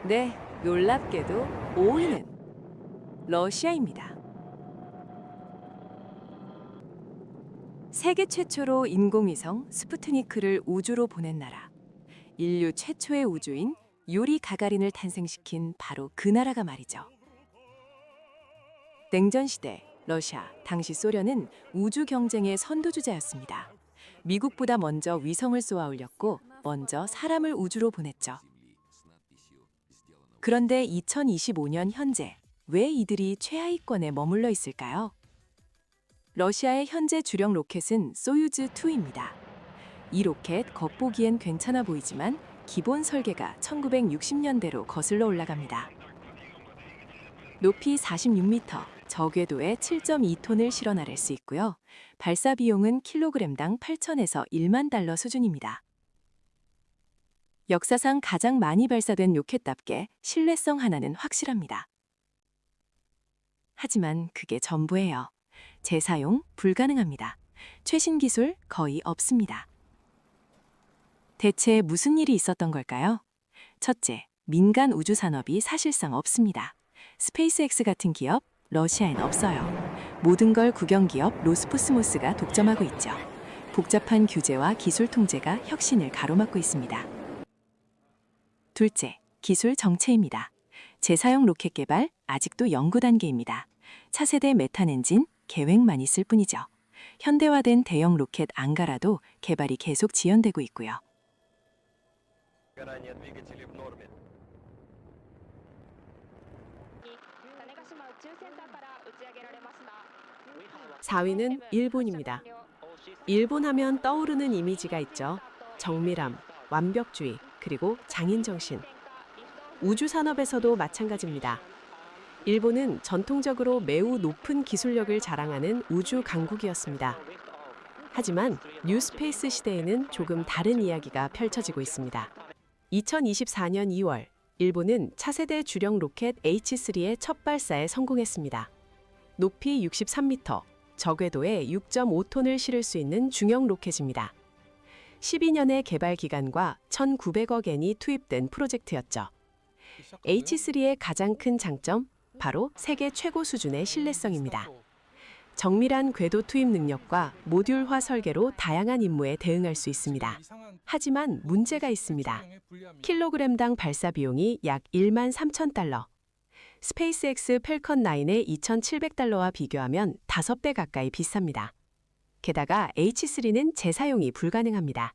네, 놀랍게도 5위는 러시아입니다. 세계 최초로 인공위성 스푸트니크를 우주로 보낸 나라. 인류 최초의 우주인 유리 가가린을 탄생시킨 바로 그 나라가 말이죠. 냉전 시대 러시아, 당시 소련은 우주 경쟁의 선두주자였습니다. 미국보다 먼저 위성을 쏘아 올렸고 먼저 사람을 우주로 보냈죠. 그런데 2025년 현재 왜 이들이 최하위권에 머물러 있을까요? 러시아의 현재 주력 로켓은 소유즈2입니다. 이 로켓 겉보기엔 괜찮아 보이지만 기본 설계가 1960년대로 거슬러 올라갑니다. 높이 46m, 저궤도에 7.2톤을 실어 나를 수 있고요. 발사 비용은 킬로그램당 8,000에서 1만 달러 수준입니다. 역사상 가장 많이 발사된 로켓답게 신뢰성 하나는 확실합니다. 하지만 그게 전부예요. 재사용 불가능합니다. 최신 기술 거의 없습니다. 대체 무슨 일이 있었던 걸까요? 첫째, 민간 우주 산업이 사실상 없습니다. 스페이스X 같은 기업, 러시아엔 없어요. 모든 걸 국영기업 로스코스모스가 독점하고 있죠. 복잡한 규제와 기술 통제가 혁신을 가로막고 있습니다. 둘째, 기술 정체입니다. 재사용 로켓 개발 아직도 연구 단계입니다. 차세대 메탄 엔진 계획만 있을 뿐이죠. 현대화된 대형 로켓 앙가라도 개발이 계속 지연되고 있고요. 4위는 일본입니다. 일본 하면 떠오르는 이미지가 있죠. 정밀함, 완벽주의, 그리고 장인정신. 우주 산업에서도 마찬가지입니다. 일본은 전통적으로 매우 높은 기술력을 자랑하는 우주 강국이었습니다. 하지만 뉴스페이스 시대에는 조금 다른 이야기가 펼쳐지고 있습니다. 2024년 2월, 일본은 차세대 주력 로켓 H3의 첫 발사에 성공했습니다. 높이 63m, 저궤도에 6.5톤을 실을 수 있는 중형 로켓입니다. 12년의 개발 기간과 1,900억 엔이 투입된 프로젝트였죠. H3의 가장 큰 장점, 바로 세계 최고 수준의 신뢰성입니다. 정밀한 궤도 투입 능력과 모듈화 설계로 다양한 임무에 대응할 수 있습니다. 하지만 문제가 있습니다. 킬로그램당 발사 비용이 약 1만 3천 달러. 스페이스X 펠컨 9의 2,700달러와 비교하면 5배 가까이 비쌉니다. 게다가 H3는 재사용이 불가능합니다.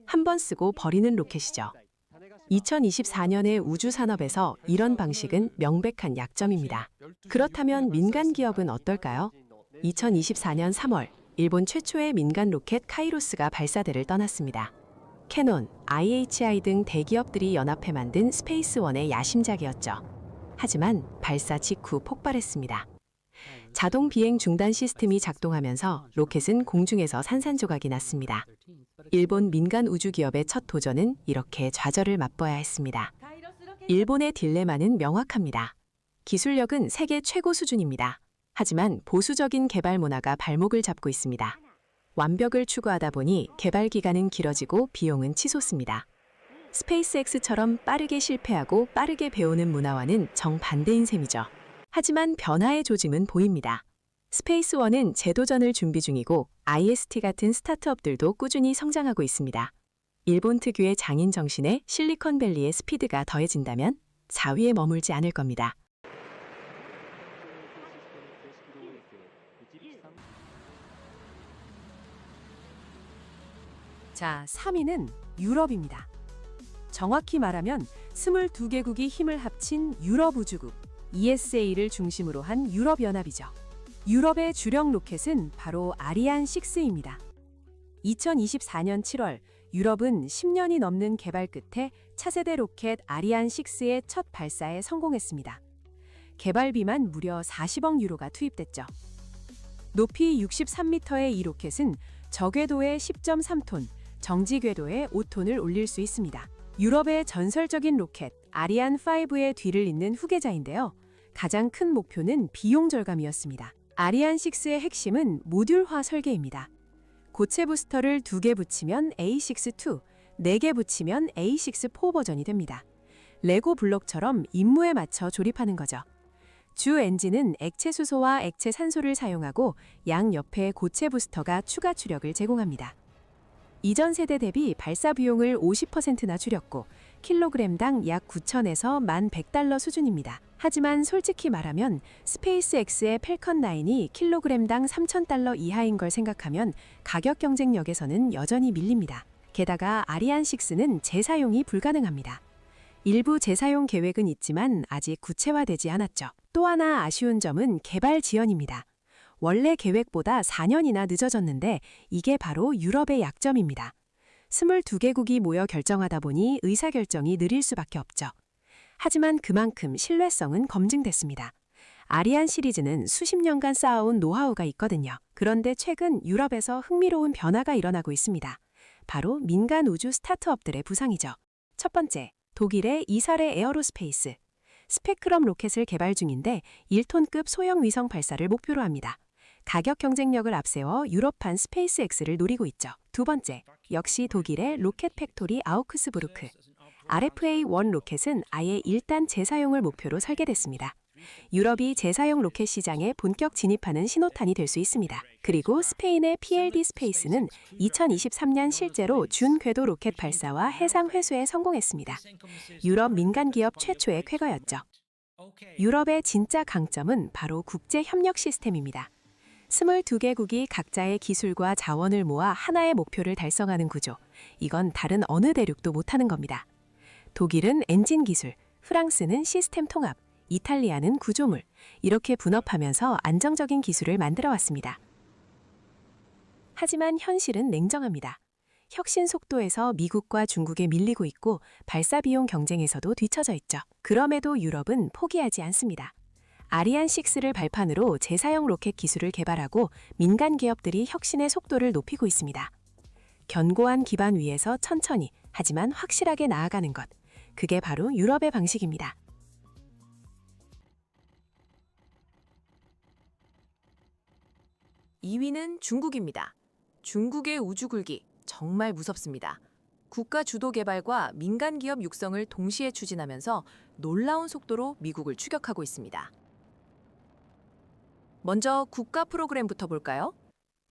한 번 쓰고 버리는 로켓이죠. 2024년의 우주 산업에서 이런 방식은 명백한 약점입니다. 그렇다면 민간 기업은 어떨까요? 2024년 3월, 일본 최초의 민간 로켓 카이로스가 발사대를 떠났습니다. 캐논, IHI 등 대기업들이 연합해 만든 스페이스원의 야심작이었죠. 하지만 발사 직후 폭발했습니다. 자동 비행 중단 시스템이 작동하면서 로켓은 공중에서 산산조각이 났습니다. 일본 민간 우주 기업의 첫 도전은 이렇게 좌절을 맛보아야 했습니다. 일본의 딜레마는 명확합니다. 기술력은 세계 최고 수준입니다. 하지만 보수적인 개발 문화가 발목을 잡고 있습니다. 완벽을 추구하다 보니 개발 기간은 길어지고 비용은 치솟습니다. 스페이스X처럼 빠르게 실패하고 빠르게 배우는 문화와는 정반대인 셈이죠. 하지만 변화의 조짐은 보입니다. 스페이스원은 재도전을 준비 중이고 IST 같은 스타트업들도 꾸준히 성장하고 있습니다. 일본 특유의 장인 정신에 실리콘밸리의 스피드가 더해진다면 4위에 머물지 않을 겁니다. 자, 3위는 유럽입니다. 정확히 말하면 22개국이 힘을 합친 유럽우주국 ESA를 중심으로 한 유럽연합이죠. 유럽의 주력 로켓은 바로 아리안6입니다. 2024년 7월, 유럽은 10년이 넘는 개발 끝에 차세대 로켓 아리안6의 첫 발사에 성공했습니다. 개발비만 무려 40억 유로가 투입됐죠. 높이 63m의 이 로켓은 저궤도에 10.3톤, 정지 궤도에 5톤을 올릴 수 있습니다. 유럽의 전설적인 로켓 아리안5의 뒤를 잇는 후계자인데요. 가장 큰 목표는 비용 절감이었습니다. 아리안6의 핵심은 모듈화 설계입니다. 고체 부스터를 2개 붙이면 A6-2, 4개 붙이면 A6-4 버전이 됩니다. 레고 블록처럼 임무에 맞춰 조립하는 거죠. 주 엔진은 액체 수소와 액체 산소를 사용하고 양 옆에 고체 부스터가 추가 추력을 제공합니다. 이전 세대 대비 발사 비용을 50%나 줄였고 킬로그램당 약 9,000에서 1,100달러 수준입니다. 하지만 솔직히 말하면 스페이스X의 펠컨 9이 킬로그램당 3,000달러 이하인 걸 생각하면 가격 경쟁력에서는 여전히 밀립니다. 게다가 아리안 6는 재사용이 불가능합니다. 일부 재사용 계획은 있지만 아직 구체화되지 않았죠. 또 하나 아쉬운 점은 개발 지연입니다. 원래 계획보다 4년이나 늦어졌는데 이게 바로 유럽의 약점입니다. 22개국이 모여 결정하다 보니 의사결정이 느릴 수밖에 없죠. 하지만 그만큼 신뢰성은 검증됐습니다. 아리안 시리즈는 수십 년간 쌓아온 노하우가 있거든요. 그런데 최근 유럽에서 흥미로운 변화가 일어나고 있습니다. 바로 민간 우주 스타트업들의 부상이죠. 첫 번째, 독일의 이사레 에어로스페이스. 스페크럼 로켓을 개발 중인데 1톤급 소형 위성 발사를 목표로 합니다. 가격 경쟁력을 앞세워 유럽판 스페이스X를 노리고 있죠. 두 번째, 역시 독일의 로켓 팩토리 아우크스부르크. RFA-1 로켓은 아예 1단 재사용을 목표로 설계됐습니다. 유럽이 재사용 로켓 시장에 본격 진입하는 신호탄이 될 수 있습니다. 그리고 스페인의 PLD 스페이스는 2023년 실제로 준궤도 로켓 발사와 해상 회수에 성공했습니다. 유럽 민간 기업 최초의 쾌거였죠. 유럽의 진짜 강점은 바로 국제 협력 시스템입니다. 22개국이 각자의 기술과 자원을 모아 하나의 목표를 달성하는 구조. 이건 다른 어느 대륙도 못하는 겁니다. 독일은 엔진 기술, 프랑스는 시스템 통합, 이탈리아는 구조물. 이렇게 분업하면서 안정적인 기술을 만들어 왔습니다. 하지만 현실은 냉정합니다. 혁신 속도에서 미국과 중국에 밀리고 있고 발사 비용 경쟁에서도 뒤처져 있죠. 그럼에도 유럽은 포기하지 않습니다. 아리안 6를 발판으로 재사용 로켓 기술을 개발하고 민간 기업들이 혁신의 속도를 높이고 있습니다. 견고한 기반 위에서 천천히 하지만 확실하게 나아가는 것. 그게 바로 유럽의 방식입니다. (2위는) 중국입니다. 중국의 우주굴기 정말 무섭습니다. 국가 주도 개발과 민간 기업 육성을 동시에 추진하면서 놀라운 속도로 미국을 추격하고 있습니다. 먼저 국가 프로그램부터 볼까요?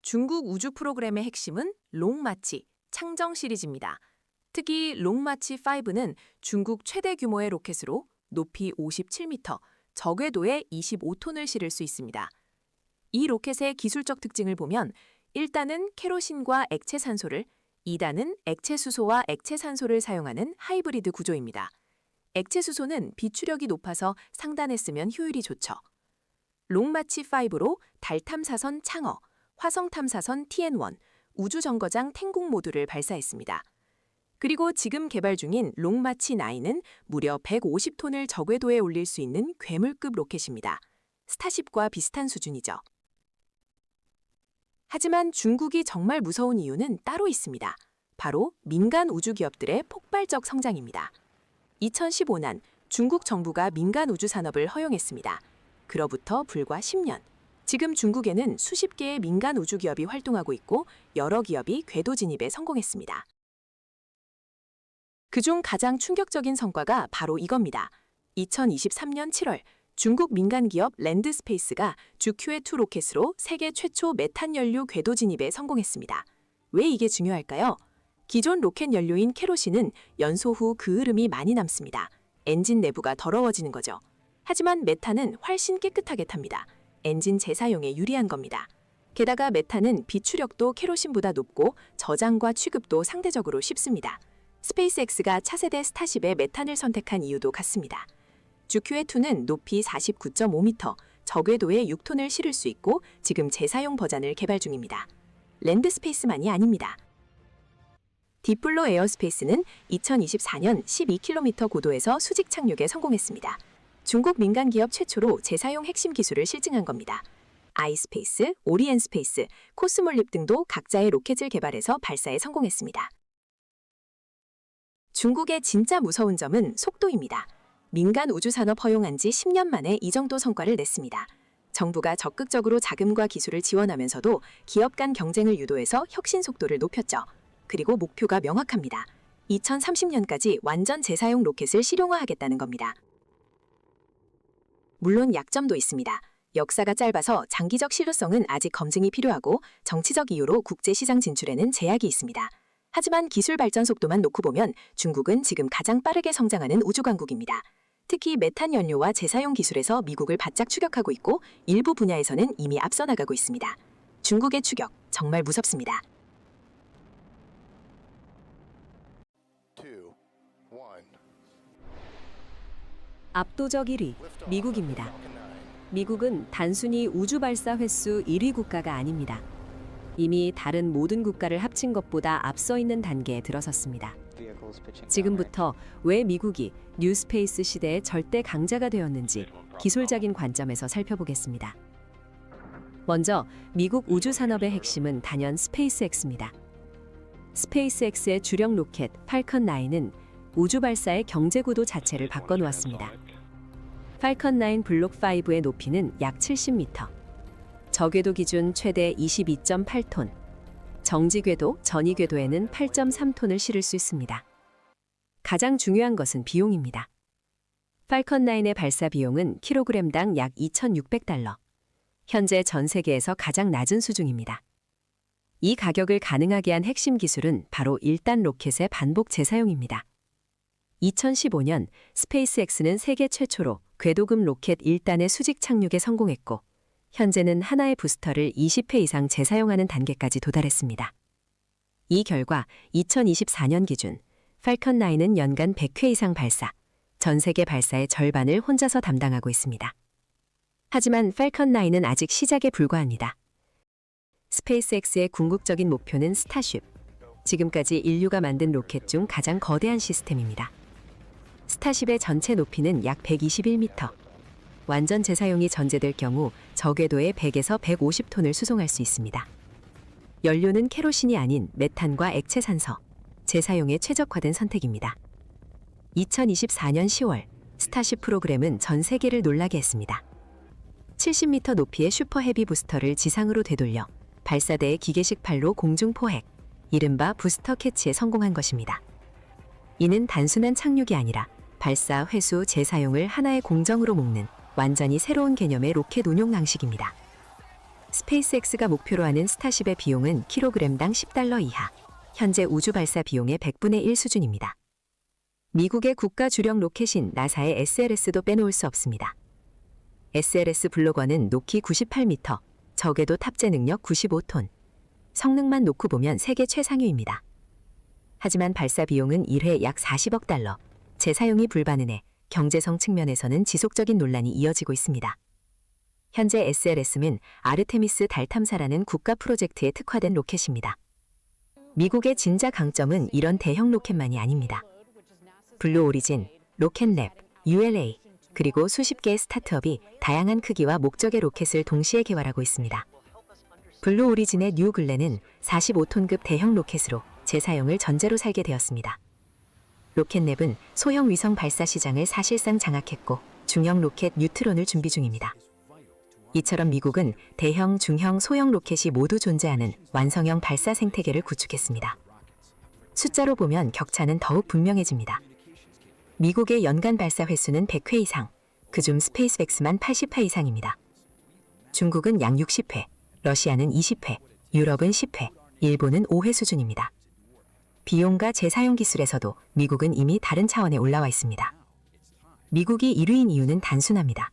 중국 우주 프로그램의 핵심은 롱마치, 창정 시리즈입니다. 특히 롱마치 5는 중국 최대 규모의 로켓으로 높이 57m, 저궤도에 25톤을 실을 수 있습니다. 이 로켓의 기술적 특징을 보면 1단은 케로신과 액체 산소를, 2단은 액체 수소와 액체 산소를 사용하는 하이브리드 구조입니다. 액체 수소는 비추력이 높아서 상단에 쓰면 효율이 좋죠. 롱마치 5로 달 탐사선 창어, 화성 탐사선 TN1, 우주정거장 탱궁 모듈을 발사했습니다. 그리고 지금 개발 중인 롱마치 9은 무려 150톤을 저궤도에 올릴 수 있는 괴물급 로켓입니다. 스타쉽과 비슷한 수준이죠. 하지만 중국이 정말 무서운 이유는 따로 있습니다. 바로 민간 우주 기업들의 폭발적 성장입니다. 2015년 중국 정부가 민간 우주 산업을 허용했습니다. 그로부터 불과 10년. 지금 중국에는 수십 개의 민간 우주 기업이 활동하고 있고 여러 기업이 궤도 진입에 성공했습니다. 그중 가장 충격적인 성과가 바로 이겁니다. 2023년 7월 중국 민간 기업 랜드스페이스가 주큐에2 로켓으로 세계 최초 메탄 연료 궤도 진입에 성공했습니다. 왜 이게 중요할까요? 기존 로켓 연료인 케로신은 연소 후 그을음이 많이 남습니다. 엔진 내부가 더러워지는 거죠. 하지만 메탄은 훨씬 깨끗하게 탑니다. 엔진 재사용에 유리한 겁니다. 게다가 메탄은 비추력도 케로신보다 높고 저장과 취급도 상대적으로 쉽습니다. 스페이스X가 차세대 스타쉽의 메탄을 선택한 이유도 같습니다. 주큐에2는 높이 49.5m, 저궤도에 6톤을 실을 수 있고 지금 재사용 버전을 개발 중입니다. 랜드스페이스만이 아닙니다. 딥블루 에어스페이스는 2024년 12km 고도에서 수직 착륙에 성공했습니다. 중국 민간 기업 최초로 재사용 핵심 기술을 실증한 겁니다. 아이스페이스, 오리엔스페이스, 코스몰립 등도 각자의 로켓을 개발해서 발사에 성공했습니다. 중국의 진짜 무서운 점은 속도입니다. 민간 우주산업 허용한 지 10년 만에 이 정도 성과를 냈습니다. 정부가 적극적으로 자금과 기술을 지원하면서도 기업 간 경쟁을 유도해서 혁신 속도를 높였죠. 그리고 목표가 명확합니다. 2030년까지 완전 재사용 로켓을 실용화하겠다는 겁니다. 물론 약점도 있습니다. 역사가 짧아서 장기적 실효성은 아직 검증이 필요하고 정치적 이유로 국제시장 진출에는 제약이 있습니다. 하지만 기술 발전 속도만 놓고 보면 중국은 지금 가장 빠르게 성장하는 우주강국입니다. 특히 메탄 연료와 재사용 기술에서 미국을 바짝 추격하고 있고 일부 분야에서는 이미 앞서 나가고 있습니다. 중국의 추격, 정말 무섭습니다. 2, 1. 압도적 1위, 미국입니다. 미국은 단순히 우주 발사 횟수 1위 국가가 아닙니다. 이미 다른 모든 국가를 합친 것보다 앞서 있는 단계에 들어섰습니다. 지금부터 왜 미국이 뉴스페이스 시대의 절대 강자가 되었는지 기술적인 관점에서 살펴보겠습니다. 먼저 미국 우주 산업의 핵심은 단연 스페이스X입니다. 스페이스X의 주력 로켓 팔컨 9은 우주 발사의 경제 구도 자체를 바꿔놓았습니다. 팔컨 9 블록 5의 높이는 약 70m, 저궤도 기준 최대 22.8톤, 정지 궤도, 전위 궤도에는 8.3톤을 실을 수 있습니다. 가장 중요한 것은 비용입니다. 팔컨 9의 발사 비용은 킬로그램당 약 2,600달러, 현재 전 세계에서 가장 낮은 수준입니다. 이 가격을 가능하게 한 핵심 기술은 바로 1단 로켓의 반복 재사용입니다. 2015년 스페이스X는 세계 최초로 궤도급 로켓 1단의 수직 착륙에 성공했고 현재는 하나의 부스터를 20회 이상 재사용하는 단계까지 도달했습니다. 이 결과 2024년 기준 팔컨 9은 연간 100회 이상 발사, 전 세계 발사의 절반을 혼자서 담당하고 있습니다. 하지만 팔컨 9은 아직 시작에 불과합니다. 스페이스X의 궁극적인 목표는 스타쉽, 지금까지 인류가 만든 로켓 중 가장 거대한 시스템입니다. 스타쉽의 전체 높이는 약 121m. 완전 재사용이 전제될 경우 저궤도에 100에서 150톤을 수송할 수 있습니다. 연료는 케로신이 아닌 메탄과 액체산소, 재사용에 최적화된 선택입니다. 2024년 10월 스타쉽 프로그램은 전 세계를 놀라게 했습니다. 70m 높이의 슈퍼 헤비 부스터를 지상으로 되돌려 발사대의 기계식 팔로 공중 포획, 이른바 부스터 캐치에 성공한 것입니다. 이는 단순한 착륙이 아니라 발사, 회수, 재사용을 하나의 공정으로 묶는 완전히 새로운 개념의 로켓 운용 방식입니다. 스페이스X가 목표로 하는 스타쉽의 비용은 킬로그램당 10달러 이하, 현재 우주 발사 비용의 100분의 1 수준입니다. 미국의 국가 주력 로켓인 나사의 SLS도 빼놓을 수 없습니다. SLS 블록1은 높이 98m, 저궤도 탑재 능력 95톤, 성능만 놓고 보면 세계 최상위입니다. 하지만 발사 비용은 1회 약 40억 달러, 재사용이 불가능해 경제성 측면에서는 지속적인 논란이 이어지고 있습니다. 현재 SLS는 아르테미스 달 탐사라는 국가 프로젝트에 특화된 로켓입니다. 미국의 진짜 강점은 이런 대형 로켓만이 아닙니다. 블루 오리진, 로켓랩, ULA, 그리고 수십 개의 스타트업이 다양한 크기와 목적의 로켓을 동시에 개발하고 있습니다. 블루 오리진의 뉴 글렌은 45톤급 대형 로켓으로 재사용을 전제로 살게 되었습니다. 로켓랩은 소형 위성 발사 시장을 사실상 장악했고 중형 로켓 뉴트론을 준비 중입니다. 이처럼 미국은 대형, 중형, 소형 로켓이 모두 존재하는 완성형 발사 생태계를 구축했습니다. 숫자로 보면 격차는 더욱 분명해집니다. 미국의 연간 발사 횟수는 100회 이상, 그중 스페이스X만 80회 이상입니다. 중국은 약 60회, 러시아는 20회, 유럽은 10회, 일본은 5회 수준입니다. 비용과 재사용 기술에서도 미국은 이미 다른 차원에 올라와 있습니다. 미국이 1위인 이유는 단순합니다.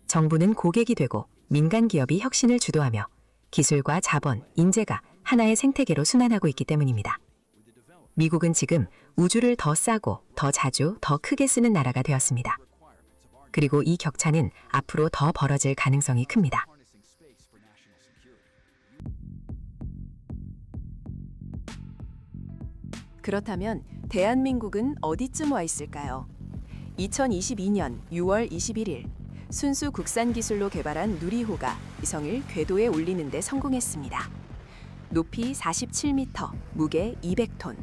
정부는 고객이 되고 민간 기업이 혁신을 주도하며 기술과 자본, 인재가 하나의 생태계로 순환하고 있기 때문입니다. 미국은 지금 우주를 더 싸고 더 자주 더 크게 쓰는 나라가 되었습니다. 그리고 이 격차는 앞으로 더 벌어질 가능성이 큽니다. 그렇다면 대한민국은 어디쯤 와 있을까요? 2022년 6월 21일 순수 국산 기술로 개발한 누리호가 위성을 궤도에 올리는 데 성공했습니다. 높이 47m, 무게 200톤.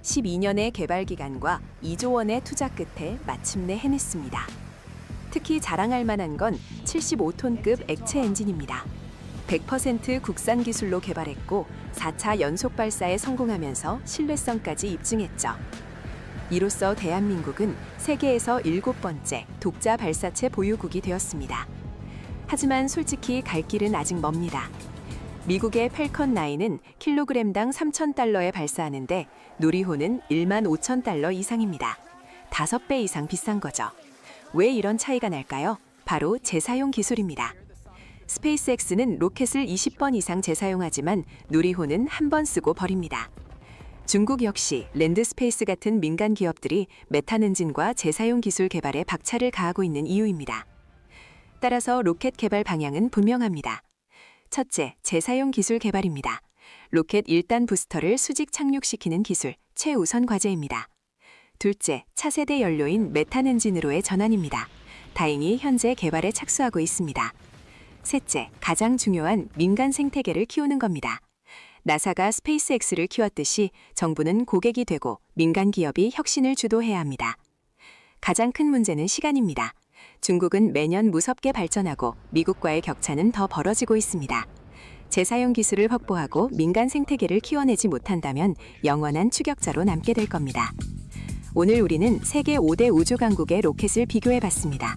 12년의 개발 기간과 2조 원의 투자 끝에 마침내 해냈습니다. 특히 자랑할 만한 건 75톤급 액체 엔진입니다. 100% 국산 기술로 개발했고 4차 연속 발사에 성공하면서 신뢰성까지 입증했죠. 이로써 대한민국은 세계에서 7번째 독자 발사체 보유국이 되었습니다. 하지만 솔직히 갈 길은 아직 멉니다. 미국의 펠컨 9은 킬로그램당 3,000달러에 발사하는데 누리호는 15,000달러 이상입니다. 5배 이상 비싼 거죠. 왜 이런 차이가 날까요? 바로 재사용 기술입니다. 스페이스X는 로켓을 20번 이상 재사용하지만 누리호는 한 번 쓰고 버립니다. 중국 역시 랜드스페이스 같은 민간 기업들이 메탄 엔진과 재사용 기술 개발에 박차를 가하고 있는 이유입니다. 따라서 로켓 개발 방향은 분명합니다. 첫째, 재사용 기술 개발입니다. 로켓 1단 부스터를 수직 착륙시키는 기술, 최우선 과제입니다. 둘째, 차세대 연료인 메탄 엔진으로의 전환입니다. 다행히 현재 개발에 착수하고 있습니다. 셋째, 가장 중요한 민간 생태계를 키우는 겁니다. 나사가 스페이스X를 키웠듯이 정부는 고객이 되고 민간 기업이 혁신을 주도해야 합니다. 가장 큰 문제는 시간입니다. 중국은 매년 무섭게 발전하고 미국과의 격차는 더 벌어지고 있습니다. 재사용 기술을 확보하고 민간 생태계를 키워내지 못한다면 영원한 추격자로 남게 될 겁니다. 오늘 우리는 세계 5대 우주 강국의 로켓을 비교해봤습니다.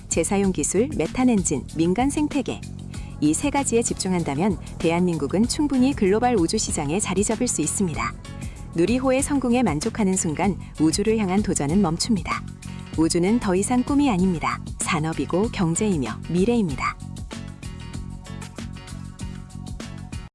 재사용 기술, 메탄 엔진, 민간 생태계. 이 세 가지에 집중한다면 대한민국은 충분히 글로벌 우주 시장에 자리 잡을 수 있습니다. 누리호의 성공에 만족하는 순간 우주를 향한 도전은 멈춥니다. 우주는 더 이상 꿈이 아닙니다. 산업이고 경제이며 미래입니다.